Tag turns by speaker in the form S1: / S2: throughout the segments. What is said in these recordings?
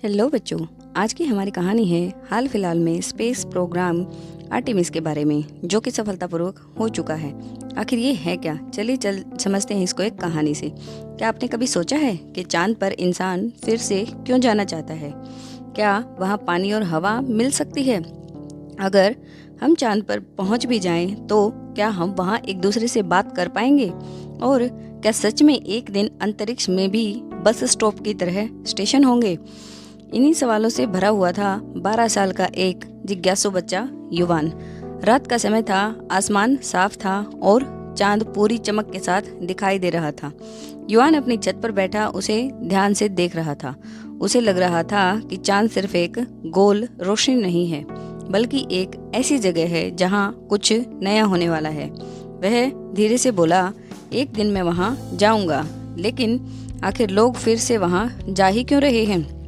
S1: Hello बच्चों। आज की हमारी कहानी है हाल फिलहाल में स्पेस प्रोग्राम आर्टेमिस के बारे में, जो कि सफलतापूर्वक हो चुका है। आखिर ये है क्या? चल समझते हैं इसको एक कहानी से। क्या आपने कभी सोचा है कि चांद पर इंसान फिर से क्यों जाना चाहता है? क्या वहाँ पानी और हवा मिल सकती है? अगर हम चांद पर पहुँच भी जाएं, तो क्या हम वहाँ एक दूसरे से बात कर पाएंगे? और क्या सच में एक दिन अंतरिक्ष में भी बस स्टॉप की तरह स्टेशन होंगे? इन्हीं सवालों से भरा हुआ था 12 साल का एक जिज्ञासु बच्चा युवान। रात का समय था, आसमान साफ था और चांद पूरी चमक के साथ दिखाई दे रहा था। युवान अपनी छत पर बैठा उसे ध्यान से देख रहा था। उसे लग रहा था कि चांद सिर्फ एक गोल रोशनी नहीं है, बल्कि एक ऐसी जगह है जहाँ कुछ नया होने वाला है। वह धीरे से बोला, एक दिन मैं वहाँ जाऊँगा, लेकिन आखिर लोग फिर से वहाँ जा ही क्यों रहे हैं?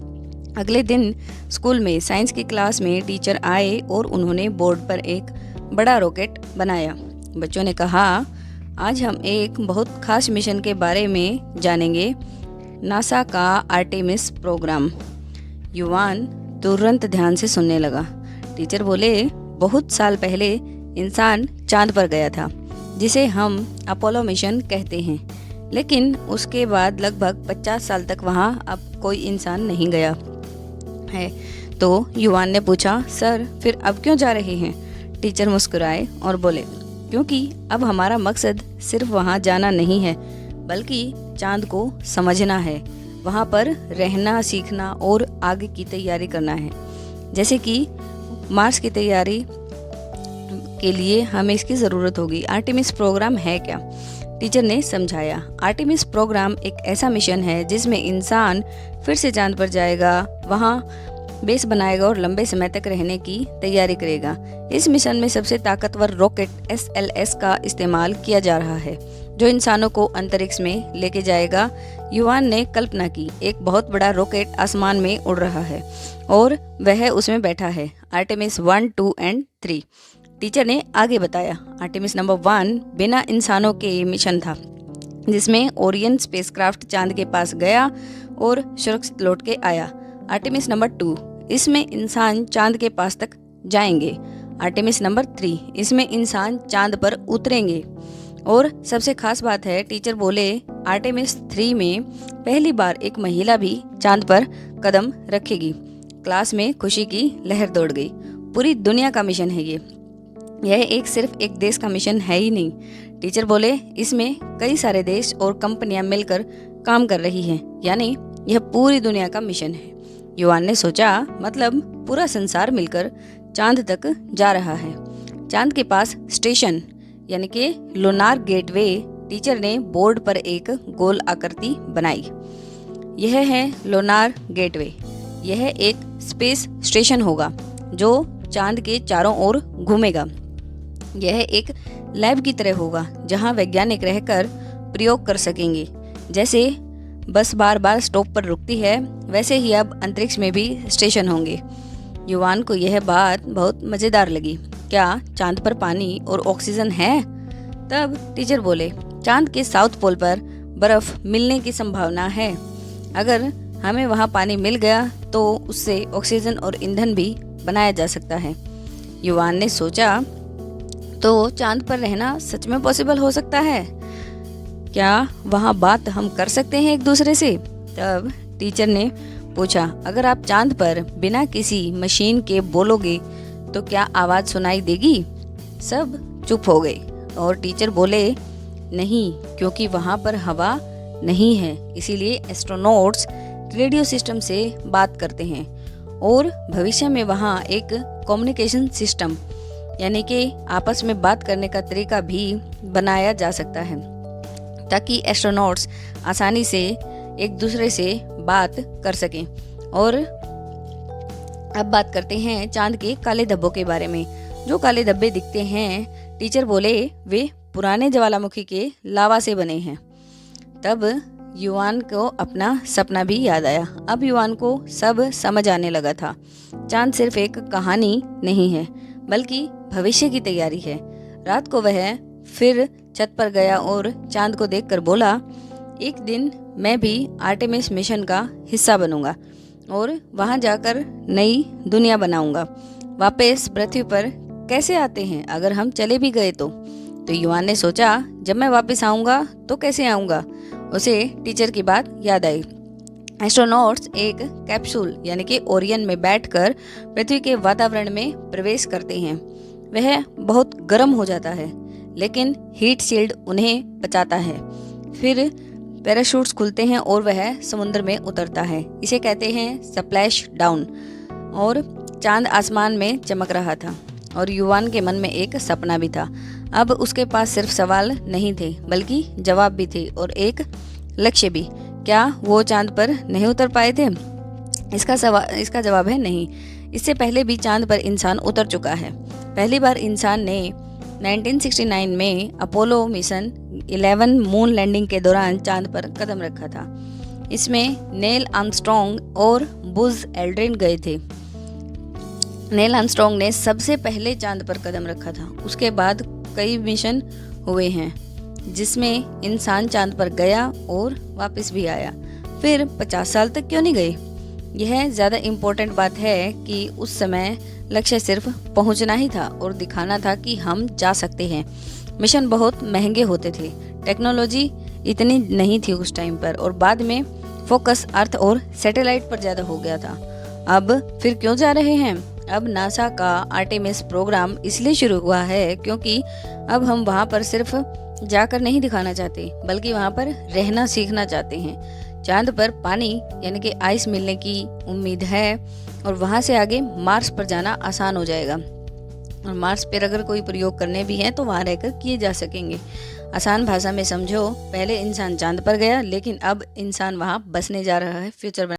S1: अगले दिन स्कूल में साइंस की क्लास में टीचर आए और उन्होंने बोर्ड पर एक बड़ा रॉकेट बनाया। बच्चों ने कहा, आज हम एक बहुत खास मिशन के बारे में जानेंगे, नासा का आर्टेमिस प्रोग्राम। युवान तुरंत ध्यान से सुनने लगा। टीचर बोले, बहुत साल पहले इंसान चांद पर गया था, जिसे हम अपोलो मिशन कहते हैं, लेकिन उसके बाद लगभग 50 साल तक वहाँ अब कोई इंसान नहीं गया है। तो युवान ने पूछा, सर फिर अब क्यों जा रहे हैं? टीचर मुस्कुराए और बोले, क्योंकि अब हमारा मकसद सिर्फ वहाँ जाना नहीं है, बल्कि चांद को समझना है, वहाँ पर रहना सीखना और आगे की तैयारी करना है। जैसे कि मार्स की तैयारी के लिए हमें इसकी ज़रूरत होगी। आर्टेमिस प्रोग्राम है क्या? टीचर ने समझाया, आर्टेमिस प्रोग्राम एक ऐसा मिशन है जिसमें इंसान फिर से चांद पर जाएगा, वहाँ बेस बनाएगा और लंबे समय तक रहने की तैयारी करेगा। इस मिशन में सबसे ताकतवर रॉकेट SLS का इस्तेमाल किया जा रहा है, जो इंसानों को अंतरिक्ष में लेके जाएगा। युवान ने कल्पना की, एक बहुत बड़ा रॉकेट आसमान में उड़ रहा है और वह उसमें बैठा है। आर्टेमिस 1, 2 और 3। टीचर ने आगे बताया, आर्टेमिस नंबर 1 बिना इंसानों के मिशन था, जिसमें ओरियन स्पेसक्राफ्ट चांद के पास गया और सुरक्षित लौट के आया। आर्टेमिस नंबर 2, इसमें इंसान चांद के पास तक जाएंगे। आर्टेमिस नंबर 3, इसमें इंसान चांद पर उतरेंगे। और सबसे खास बात है, टीचर बोले, आर्टेमिस 3 में पहली बार एक महिला भी चांद पर कदम रखेगी। क्लास में खुशी की लहर दौड़ गई। पूरी दुनिया का मिशन है ये। यह सिर्फ एक देश का मिशन है ही नहीं। टीचर बोले, इसमें कई सारे देश और कंपनियां मिलकर काम कर रही हैं, यानी यह पूरी दुनिया का मिशन है। युवान ने सोचा, मतलब पूरा संसार मिलकर चांद तक जा रहा है। चांद के पास स्टेशन यानी कि लूनार गेटवे। टीचर ने बोर्ड पर एक गोल आकृति बनाई। यह है लूनार गेटवे। यह एक स्पेस स्टेशन होगा जो चांद के चारों ओर घूमेगा। यह एक लैब की तरह होगा जहां वैज्ञानिक रहकर प्रयोग कर सकेंगे। जैसे बस बार बार स्टॉप पर रुकती है, वैसे ही अब अंतरिक्ष में भी स्टेशन होंगे। युवान को यह बात बहुत मज़ेदार लगी। क्या चांद पर पानी और ऑक्सीजन है? तब टीचर बोले, चांद के साउथ पोल पर बर्फ मिलने की संभावना है। अगर हमें वहाँ पानी मिल गया तो उससे ऑक्सीजन और ईंधन भी बनाया जा सकता है। युवान ने सोचा, तो चांद पर रहना सच में पॉसिबल हो सकता है? क्या वहाँ बात हम कर सकते हैं एक दूसरे से? तब टीचर ने पूछा, अगर आप चांद पर बिना किसी मशीन के बोलोगे तो क्या आवाज़ सुनाई देगी? सब चुप हो गए और टीचर बोले, नहीं, क्योंकि वहाँ पर हवा नहीं है, इसीलिए एस्ट्रोनॉट्स रेडियो सिस्टम से बात करते हैं और भविष्य में वहाँ एक कम्युनिकेशन सिस्टम यानी कि आपस में बात करने का तरीका भी बनाया जा सकता है, ताकि एस्ट्रोनॉट्स आसानी से एक दूसरे से बात कर सकें। और अब बात करते हैं चांद के काले धब्बों के बारे में। जो काले धब्बे दिखते हैं, टीचर बोले, वे पुराने ज्वालामुखी के लावा से बने हैं। तब युवान को अपना सपना भी याद आया। अब युवान को सब समझ आने लगा था। चांद सिर्फ एक कहानी नहीं है, बल्कि भविष्य की तैयारी है। रात को वह फिर छत पर गया और चांद को देखकर बोला, एक दिन मैं भी आर्टेमिस मिशन का हिस्सा बनूंगा। और वहाँ जाकर नई दुनिया बनाऊंगा। वापस पृथ्वी पर कैसे आते हैं अगर हम चले भी गए तो युवान ने सोचा, जब मैं वापस आऊँगा तो कैसे आऊँगा। उसे टीचर की बात याद आई। एस्ट्रोनॉट्स एक कैप्सूल यानी कि ओरियन में बैठकर पृथ्वी के वातावरण में प्रवेश करते हैं। वह बहुत गर्म हो जाता है, लेकिन हीट शील्ड उन्हें बचाता है। फिर पैराशूट्स खुलते हैं और वह समुद्र में उतरता है। इसे कहते हैं स्प्लैश डाउन। और चांद आसमान में चमक रहा था और युवान के मन में एक सपना भी था। अब उसके पास सिर्फ सवाल नहीं थे, बल्कि जवाब भी थे और एक लक्ष्य भी। क्या वो चांद पर नहीं उतर पाए थे? इसका जवाब है नहीं। इससे पहले भी चांद पर इंसान उतर चुका है। पहली बार इंसान ने 1969 में अपोलो मिशन 11 मून लैंडिंग के दौरान चांद पर कदम रखा था। इसमें नील आर्मस्ट्रॉन्ग और बुज एल्ड्रिन गए थे। नील आर्मस्ट्रॉन्ग ने सबसे पहले चांद पर कदम रखा था। उसके बाद कई मिशन हुए हैं जिसमें इंसान चांद पर गया और वापस भी आया। फिर 50 साल तक क्यों नहीं गए? यह ज़्यादा इम्पोर्टेंट बात है कि उस समय लक्ष्य सिर्फ पहुंचना ही था और दिखाना था कि हम जा सकते हैं। मिशन बहुत महंगे होते थे, टेक्नोलॉजी इतनी नहीं थी उस टाइम पर, और बाद में फोकस अर्थ और सैटेलाइट पर ज़्यादा हो गया था। अब फिर क्यों जा रहे हैं? अब नासा का आर्टेमिस प्रोग्राम इसलिए शुरू हुआ है क्योंकि अब हम वहाँ पर सिर्फ जाकर नहीं दिखाना चाहते, बल्कि वहाँ पर रहना सीखना चाहते हैं। चांद पर पानी यानी कि आइस मिलने की उम्मीद है और वहाँ से आगे मार्स पर जाना आसान हो जाएगा। और मार्स पर अगर कोई प्रयोग करने भी हैं तो वहाँ रहकर किए जा सकेंगे। आसान भाषा में समझो, पहले इंसान चांद पर गया, लेकिन अब इंसान वहाँ बसने जा रहा है, फ्यूचर